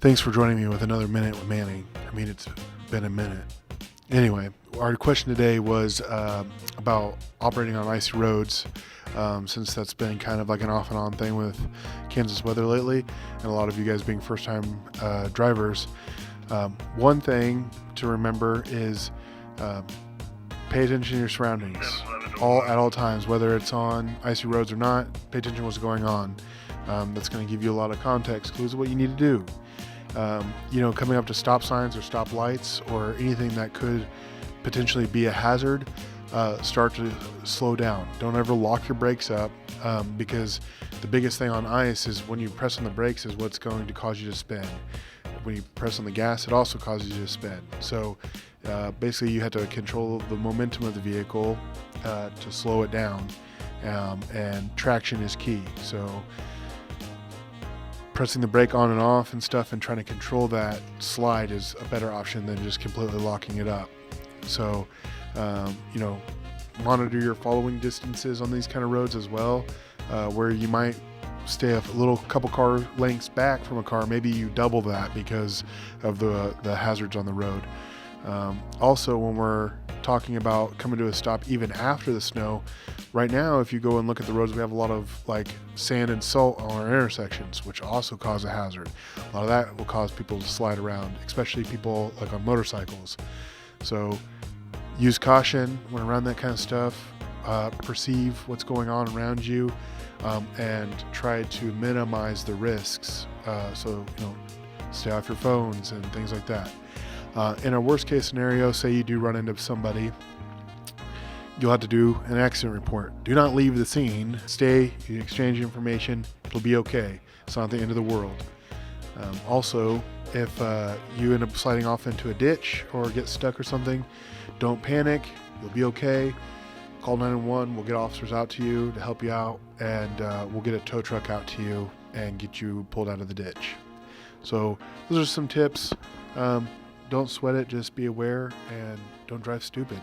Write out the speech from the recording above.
Thanks for joining me with another Minute with Manny. I mean, it's been a minute. Anyway, our question today was about operating on icy roads, since that's been kind of like an off and on thing with Kansas weather lately, and a lot of you guys being first time drivers. One thing to remember is pay attention to your surroundings at all times, whether it's on icy roads or not. Pay attention to what's going on. That's going to give you a lot of context clues of what you need to do. Coming up to stop signs or stop lights or anything that could potentially be a hazard, start to slow down. Don't ever lock your brakes up, because the biggest thing on ice is when you press on the brakes is what's going to cause you to spin. When you press on the gas, it also causes you to spin. So basically you have to control the momentum of the vehicle to slow it down, and traction is key. So pressing the brake on and off and stuff and trying to control that slide is a better option than just completely locking it up. So, monitor your following distances on these kind of roads as well, where you might stay a little couple car lengths back from a car. Maybe you double that because of the hazards on the road. Also, when we're talking about coming to a stop even after the snow, right now if you go and look at the roads, we have a lot of like sand and salt on our intersections, which also cause a hazard. A lot of that will cause people to slide around, especially people like on motorcycles. So use caution when around that kind of stuff. Perceive what's going on around you, and try to minimize the risks. So stay off your phones and things like that. In a worst case scenario, say you do run into somebody, you'll have to do an accident report. Do not leave the scene. Stay, you exchange information, it'll be okay. It's not the end of the world. Also, if you end up sliding off into a ditch or get stuck or something, don't panic, you'll be okay. Call 911, we'll get officers out to you to help you out, and we'll get a tow truck out to you and get you pulled out of the ditch. So those are some tips. Don't sweat it, just be aware and don't drive stupid.